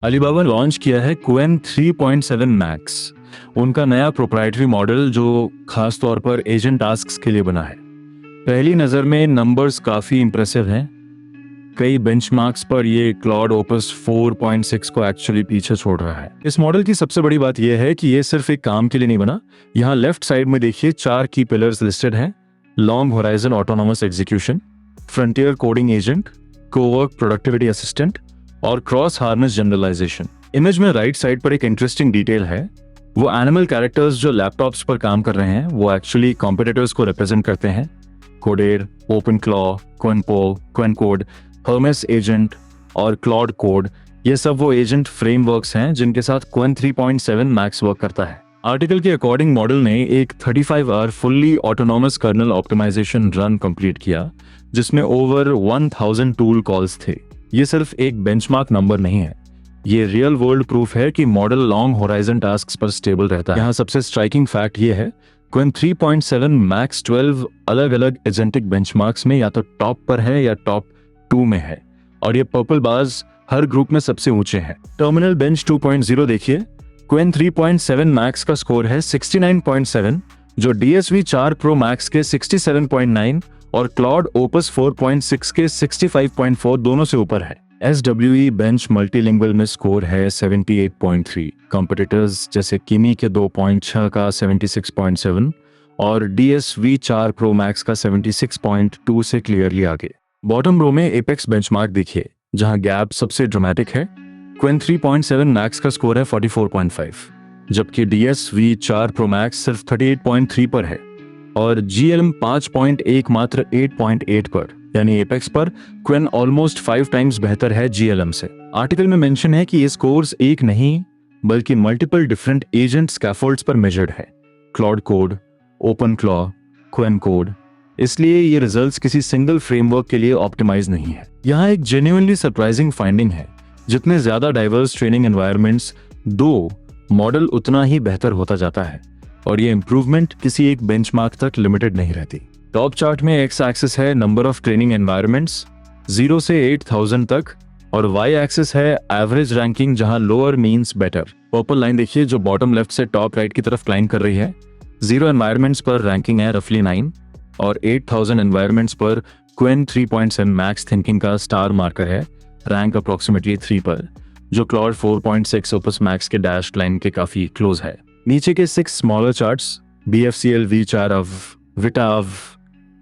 Alibaba launch किया है क्वेन 3.7 max, उनका नया प्रोप्राइटरी मॉडल जो खास तौर पर एजेंट टास्क्स के लिए बना है। पहली नज़र में नंबर्स काफ़ी इंप्रेसिव हैं। कई बेंचमार्क्स पर ये क्लाउड ओपस 4.6 को एक्चुअली पीछे छोड़ रहा है। इस मॉडल की सबसे बड़ी बात यह है कि ये सिर्फ एक काम के लिए नहीं बना। यहाँ लेफ्ट साइड में देखिए 4 की पिलर्स लिस्टेड हैं: long horizon autonomous execution, frontier coding agent, Cowork productivity assistant और क्रॉस हार्नेस जनरलाइजेशन। इमेज में राइट साइड पर एक इंटरेस्टिंग डिटेल है। वो एनिमल कैरेक्टर्स जो लैपटॉप्स पर काम कर रहे हैं वो एक्चुअली कॉम्पिटिटर्स को रिप्रेजेंट करते हैं। कोडेर, ओपन क्लॉ, क्वेनपो, क्वेनकोड, हर्मेस एजेंट और क्लॉड कोड, ये सब वो एजेंट फ्रेमवर्क्स हैं जिनके साथ क्वेन 3.7 मैक्स वर्क करता है। आर्टिकल के अकॉर्डिंग मॉडल ने एक 35 hour fully autonomous kernel optimization run complete किया जिसमें ओवर 1000 टूल कॉल्स थे। ये सिर्फ एक बेंचमार्क नंबर नहीं है, ये रियल वर्ल्ड प्रूफ है कि मॉडल लॉन्ग होराइजन टास्क्स पर स्टेबल रहता है। यहाँ सबसे स्ट्राइकिंग फैक्ट ये है, क्वेन 3.7 मैक्स 12 अलग अलग एजेंटिक बेंचमार्क्स में या तो टॉप पर है या टॉप 2 में है, और ये पर्पल बार्स हर ग्रुप में सबसे ऊंचे हैं। टर्मिनल बेंच 2.0 देखिए, क्वेन 3.7 मैक्स का स्कोर है 69.7, जो DSV 4 प्रो मैक्स के 67.9 और क्लाउड ओपस 4.6 के 65.4 दोनों से ऊपर है। SWE बेंच मल्टीलिंगुअल में स्कोर है 78.3, कॉम्पिटिटर्स जैसे किमी के 2.6 का 76.7 और DSV 4 प्रो मैक्स का 76.2 से क्लियरली आगे। बॉटम रो में एपेक्स बेंचमार्क देखिए, जहां गैप सबसे ड्रामेटिक है। क्वेन 3.7 मैक्स का स्कोर है 44.5, जबकि DSV 4 प्रो मैक्स सिर्फ 38.3 पर है और GLM 5.1 मात्र 8.8 पर, यानी एपेक्स पर क्वेन ऑलमोस्ट 5 टाइम्स बेहतर है GLM से। आर्टिकल में मेंशन है कि ये स्कोर्स एक नहीं बल्कि मल्टीपल डिफरेंट एजेंट स्कैफोल्ड्स पर मेजर्ड है: Claude Code, Open Claw, Qwen Code. इसलिए ये रिजल्ट्स किसी सिंगल फ्रेमवर्क के लिए ऑप्टिमाइज नहीं है। यहाँ एक जेन्युइनली सरप्राइजिंग फाइंडिंग है, जितने ज्यादा डाइवर्स ट्रेनिंग एनवायरनमेंट्स दो, मॉडल उतना ही बेहतर होता जाता है, और ये इंप्रूवमेंट किसी एक बेंचमार्क तक लिमिटेड नहीं रहती। टॉप चार्ट में एक्स एक्सिस है नंबर ऑफ ट्रेनिंग एनवायरनमेंट्स 0 से 8000 तक, और वाई एक्सिस है एवरेज रैंकिंग, जहां lower means better. Purple line देखिए जो बॉटम लेफ्ट से टॉप राइट की तरफ क्लाइंब कर रही है। 0 एनवायरनमेंट्स पर रैंकिंग है रफली 9 और 8000 एनवायरनमेंट्स पर क्वेन 3.7 मैक्स थिंकिंग का स्टार मार्कर है, रैंक अप्रोक्सीमेटली 3 पर, जो क्लाउड 4.6 ओपस मैक्स के डैश लाइन के काफी क्लोज है। नीचे के 6 स्मॉलर चार्ट्स BFCL V4 विटाव,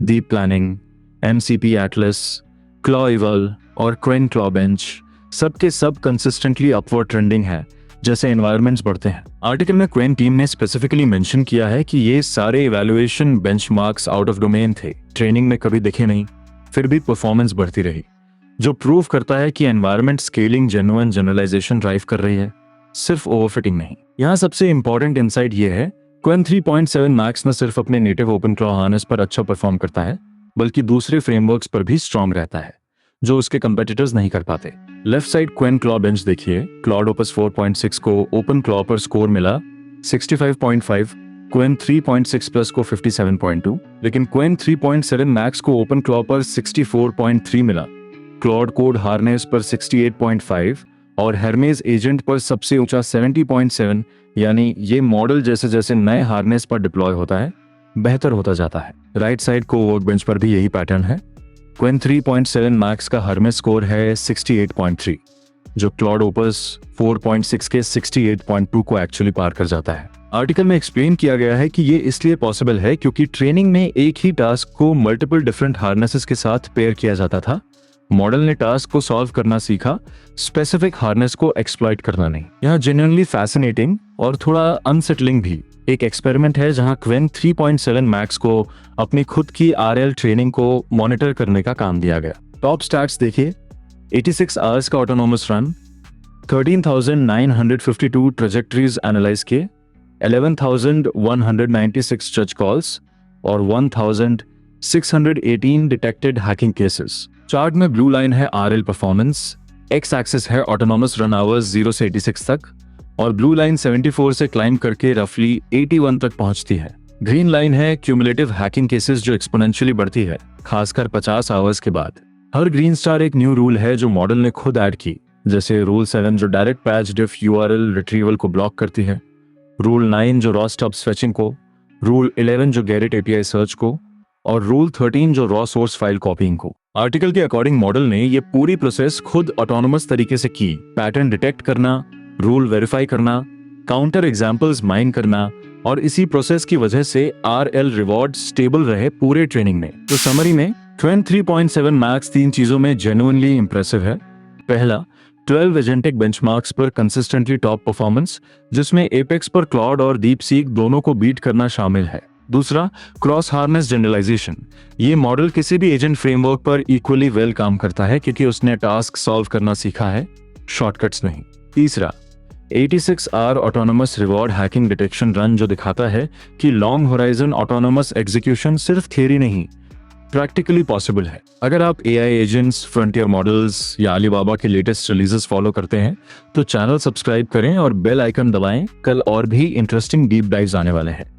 deep planning, MCP Atlas, Claw Eval और क्वेन क्लॉ बेंच सबके सब कंसिस्टेंटली अपवर्ड ट्रेंडिंग है जैसे एनवायरनमेंट्स बढ़ते हैं। आर्टिकल में क्वेन टीम ने स्पेसिफिकली मेंशन किया है कि ये सारे evaluation benchmarks out of domain थे, ट्रेनिंग में कभी दिखे नहीं, फिर भी परफॉर्मेंस बढ़ती रही, जो प्रूव करता है कि environment scaling genuine generalization drive कर रही है, सिर्फ ओवरफिटिंग नहीं। यहाँ सबसे इंपॉर्टेंट इनसाइट ये है, क्वेन 3.7 मैक्स न सिर्फ अपने नेटिव ओपन क्लॉ हार्नेस पर अच्छा परफॉर्म करता है, बल्कि दूसरे फ्रेमवर्क्स पर भी स्ट्रांग रहता है, जो उसके कंपेटिटर्स नहीं कर पाते। लेफ्ट साइड क्वेन क्लॉ बेंच देखिए, क्लाउड ओपस 4.6 को ओपन क्लॉ पर स्कोर मिला 65.5, क्वेन 3.6 प्लस को 57.2, लेकिन क्वेन 3.7 मैक्स को ओपन क्लॉ पर 64.3 मिला, क्लाउड कोड हार्नेस पर 68.5 और हर्मेस एजेंट पर सबसे ऊंचा 70.7। यानी ये मॉडल जैसे जैसे नए हार्नेस पर डिप्लॉय होता है, बेहतर होता जाता है। राइट साइड को वर्क बेंच पर भी यही पैटर्न है। क्वेन 3.7 मैक्स का हर्मेस स्कोर है 68.3, जो क्लाउड ओपस 4.6 के 68.2 को एक्चुअली पार कर जाता है। आर्टिकल में एक्सप्लेन किया गया है कि ये इसलिए पॉसिबल है क्योंकि ट्रेनिंग में एक ही टास्क को मल्टीपल डिफरेंट हार्नेसेस के साथ पेयर किया जाता था। मॉडल ने टास्क को सॉल्व करना सीखा, स्पेसिफिक हार्नेस को एक्सप्लॉइट करना नहीं। यहाँ जेन्युइनली फैसिनेटिंग और थोड़ा अनसेटलिंग भी एक एक्सपेरिमेंट है, जहाँ क्वेन 3.7 मैक्स को अपनी खुद की RL ट्रेनिंग को मॉनिटर करने का काम दिया गया। टॉप स्टैट्स देखिए, 86 आवर्स का ऑटोनोमस रन, 13,952 ट्रेजेक्टरीज एनालाइज किए, 11,196 जज कॉल्स और 1,618 डिटेक्टेड हैकिंग केसेस। चार्ट में ब्लू लाइन है RL परफॉर्मेंस, एक्स एक्सिस है ऑटोनोमस रन आवर्स 0 से 86 तक, और ब्लू लाइन 74 से क्लाइंब करके रफली 81 तक पहुंचती है। ग्रीन लाइन है क्यूमुलेटिव हैकिंग केसेस, जो एक्सपोनेंशियली बढ़ती है, खासकर 50 आवर्स के बाद। हर ग्रीन स्टार एक न्यू रूल है जो मॉडल ने खुद ऐड की, जैसे रूल 7 जो डायरेक्ट पैच डिफ यूआरएल रिट्रीवल को ब्लॉक करती है, रूल 9 जो रॉ स्टब स्वेचिंग को, रूल 11 जो गैरेट एपीआई सर्च को, और रूल 13 जो रॉ सोर्स फाइल कॉपिंग को। आर्टिकल के अकॉर्डिंग मॉडल ने ये पूरी प्रोसेस खुद ऑटोनोमस तरीके से की। पैटर्न डिटेक्ट करना, रूल वेरीफाई करना, काउंटर एग्जाम्पल्स माइन करना, और इसी प्रोसेस की वजह से आरएल रिवॉर्ड स्टेबल रहे पूरे ट्रेनिंग में। तो समरी में ट्वेन 3.7 मैक्स 3 चीजों में जेन्युइनली इंप्रेसिव है। पहला, 12 एजेंटिक बेंचमार्क्स पर कंसिस्टेंटली टॉप परफॉर्मेंस, जिसमें एपेक्स पर क्लॉड और डीप सीक दोनों को बीट करना शामिल है। दूसरा, क्रॉस हार्नेस जनरलाइजेशन। ये मॉडल किसी भी एजेंट फ्रेमवर्क पर इक्वली वेल काम करता है क्योंकि उसने टास्क सॉल्व करना सीखा है, शॉर्टकट्स नहीं। तीसरा, 86 hour autonomous reward hacking detection run, जो दिखाता है कि लॉन्ग होराइजन ऑटोनोमस एग्जीक्यूशन सिर्फ थियरी नहीं, प्रैक्टिकली पॉसिबल है। अगर आप एआई एजेंट्स, फ्रंटियर मॉडल्स या अलीबाबा के लेटेस्ट रिलीजेस फॉलो करते हैं तो चैनल सब्सक्राइब करें और बेल आइकन दबाएं। कल और भी इंटरेस्टिंग डीप डाइव्स आने वाले हैं।